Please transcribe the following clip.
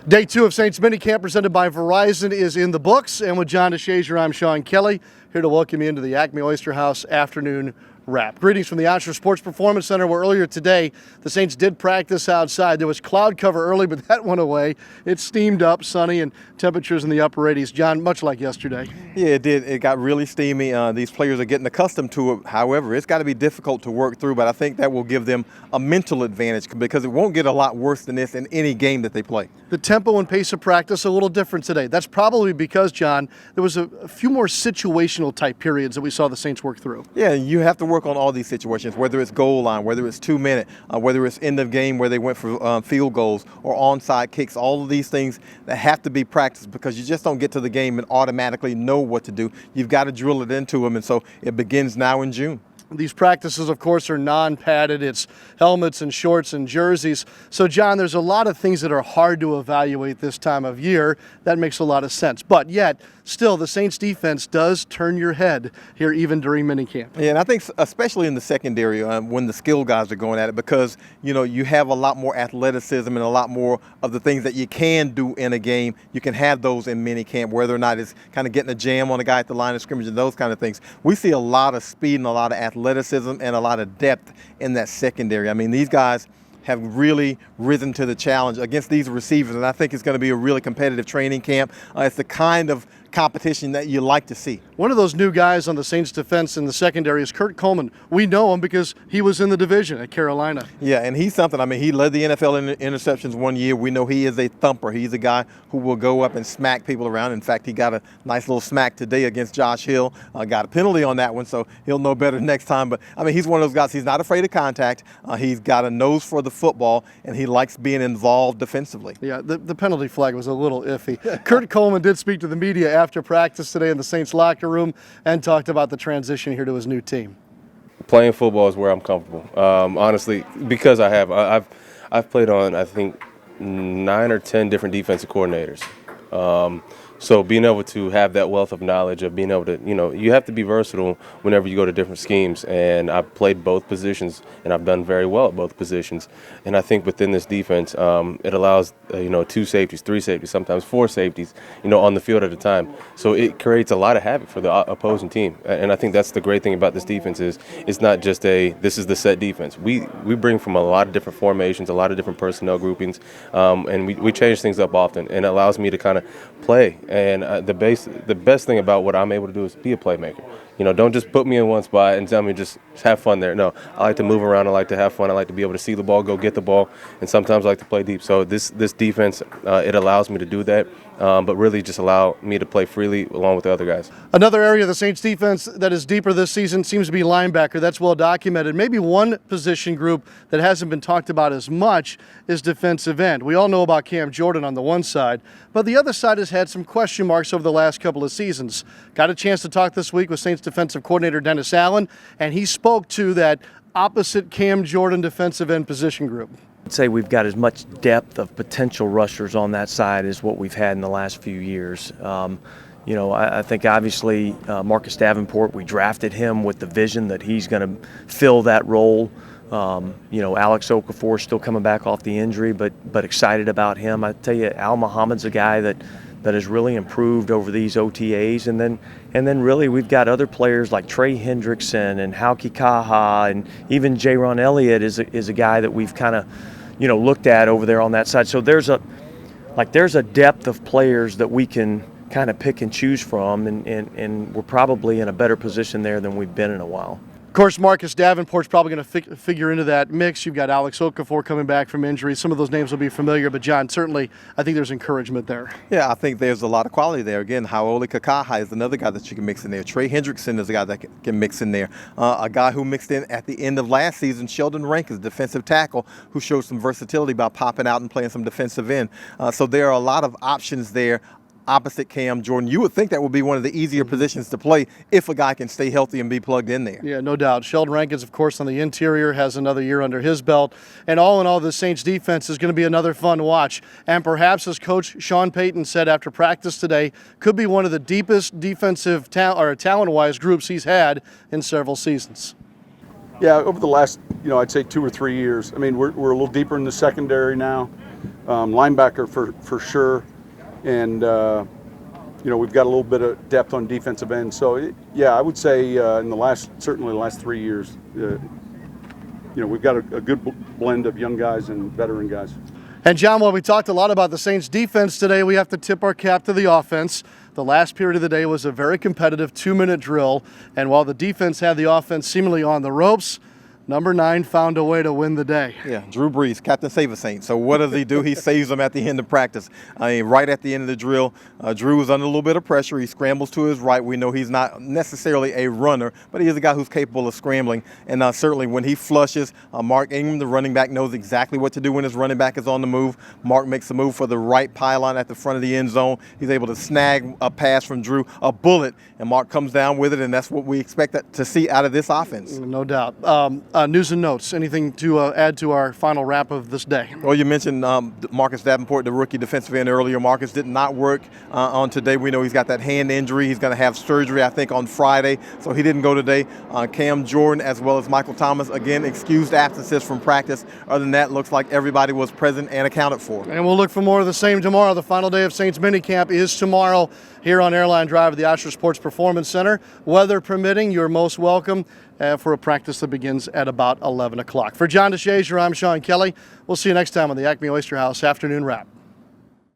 Day 2 of Saints minicamp presented by Verizon is in the books, and with John DeShazier, I'm Sean Kelley, here to welcome you into the ACME Oyster House afternoon wrap. Greetings from the Oshner Sports Performance Center, where earlier today the Saints did practice outside. There was cloud cover early, but that went away. It steamed up, sunny, and temperatures in the upper 80s. John, much like yesterday. Yeah, it did. It got really steamy. These players are getting accustomed to it. However, it's got to be difficult to work through, but I think that will give them a mental advantage because it won't get a lot worse than this in any game that they play. The tempo and pace of practice a little different today. That's probably because, John, there was a few more situational type periods that we saw the Saints work through. Yeah, you have to work on all these situations, whether it's goal line, whether it's 2 minute, whether it's end of game where they went for field goals or onside kicks. All of these things that have to be practiced because you just don't get to the game and automatically know what to do. You've got to drill it into them, and so it begins now in June. These practices, of course, are non-padded. It's helmets and shorts and jerseys. So, John, there's a lot of things that are hard to evaluate this time of year. That makes a lot of sense. But yet, still, the Saints defense does turn your head here even during minicamp. Yeah, and I think especially in the secondary when the skill guys are going at it because, you know, you have a lot more athleticism and a lot more of the things that you can do in a game. You can have those in minicamp, whether or not it's kind of getting a jam on a guy at the line of scrimmage and those kind of things. We see a lot of speed and a lot of athleticism and a lot of depth in that secondary. I mean, these guys have really risen to the challenge against these receivers, and I think it's going to be a really competitive training camp. It's the kind of competition that you like to see. One of those new guys on the Saints defense in the secondary is Kurt Coleman. We know him because he was in the division at Carolina. Yeah, and he's something. I mean, he led the NFL in interceptions one year. We know he is a thumper. He's a guy who will go up and smack people around. In fact, he got a nice little smack today against Josh Hill. Got a penalty on that one, so he'll know better next time. But, I mean, he's one of those guys. He's not afraid of contact. He's got a nose for the football, and he likes being involved defensively. Yeah, the penalty flag was a little iffy. Kurt Coleman did speak to the media after practice today in the Saints locker room and talked about the transition here to his new team. Playing football is where I'm comfortable. Honestly, because I've played on, I think, 9 or 10 different defensive coordinators. So being able to have that wealth of knowledge of being able to, you have to be versatile whenever you go to different schemes. And I've played both positions, and I've done very well at both positions. And I think within this defense, it allows, 2 safeties, 3 safeties, sometimes 4 safeties, on the field at a time. So it creates a lot of havoc for the opposing team. And I think that's the great thing about this defense is it's not just this is the set defense. We bring from a lot of different formations, a lot of different personnel groupings, and we change things up often. And it allows me to kind of play. And the best thing about what I'm able to do is be a playmaker. Don't just put me in one spot and tell me just have fun there. No, I like to move around. I like to have fun. I like to be able to see the ball, go get the ball, and sometimes I like to play deep. So this defense, it allows me to do that, but really just allow me to play freely along with the other guys. Another area of the Saints defense that is deeper this season seems to be linebacker. That's well documented. Maybe one position group that hasn't been talked about as much is defensive end. We all know about Cam Jordan on the one side, but the other side has had some question marks over the last couple of seasons. Got a chance to talk this week with Saints defensive coordinator Dennis Allen, and he spoke to that opposite Cam Jordan defensive end position group. I'd say we've got as much depth of potential rushers on that side as what we've had in the last few years. I think obviously Marcus Davenport, we drafted him with the vision that he's going to fill that role. Alex Okafor still coming back off the injury, but excited about him. I tell you, Al Muhammad's a guy that has really improved over these OTAs, and then really we've got other players like Trey Hendrickson and Hauki Kaha, and even Jaron Elliott is a guy that we've kind of looked at over there on that side. So there's a depth of players that we can kind of pick and choose from, and we're probably in a better position there than we've been in a while. Of course, Marcus Davenport's probably going to figure into that mix. You've got Alex Okafor coming back from injury. Some of those names will be familiar, but John, certainly I think there's encouragement there. Yeah, I think there's a lot of quality there. Again, Hauki Kaha is another guy that you can mix in there. Trey Hendrickson is a guy that can mix in there. A guy who mixed in at the end of last season, Sheldon Rankins, defensive tackle, who showed some versatility by popping out and playing some defensive end. So there are a lot of options there opposite Cam Jordan. You would think that would be one of the easier positions to play if a guy can stay healthy and be plugged in there. Yeah, no doubt. Sheldon Rankins, of course, on the interior, has another year under his belt. And all in all, the Saints defense is going to be another fun watch. And perhaps, as Coach Sean Payton said after practice today, could be one of the deepest defensive talent-wise groups he's had in several seasons. Yeah, over the last, I'd say 2 or 3 years. I mean, we're a little deeper in the secondary now. linebacker for sure, and we've got a little bit of depth on defensive end. So yeah, I would say certainly the last 3 years, we've got a good blend of young guys and veteran guys. And John, while we talked a lot about the Saints defense today, we have to tip our cap to the offense. The last period of the day was a very competitive 2-minute drill, and while the defense had the offense seemingly on the ropes, number 9 found a way to win the day. Yeah, Drew Brees, Captain Save a Saint. So what does he do? He saves them at the end of practice. I mean, right at the end of the drill, Drew was under a little bit of pressure. He scrambles to his right. We know he's not necessarily a runner, but he is a guy who's capable of scrambling. And certainly when he flushes, Mark Ingram, the running back, knows exactly what to do when his running back is on the move. Mark makes a move for the right pylon at the front of the end zone. He's able to snag a pass from Drew, a bullet, and Mark comes down with it, and that's what we expect to see out of this offense. No doubt. News and notes, anything to add to our final wrap of this day? Well, you mentioned Marcus Davenport, the rookie defensive end, earlier. Marcus did not work on today. We know he's got that hand injury. He's going to have surgery, I think, on Friday, so he didn't go today. Cam Jordan, as well as Michael Thomas, again, excused absences from practice. Other than that, looks like everybody was present and accounted for. And we'll look for more of the same tomorrow. The final day of Saints minicamp is tomorrow here on Airline Drive at the Osher Sports Performance Center. Weather permitting, you're most welcome for a practice that begins at about 11 o'clock. For John DeShazier, I'm Sean Kelley. We'll see you next time on the ACME Oyster House Afternoon Wrap.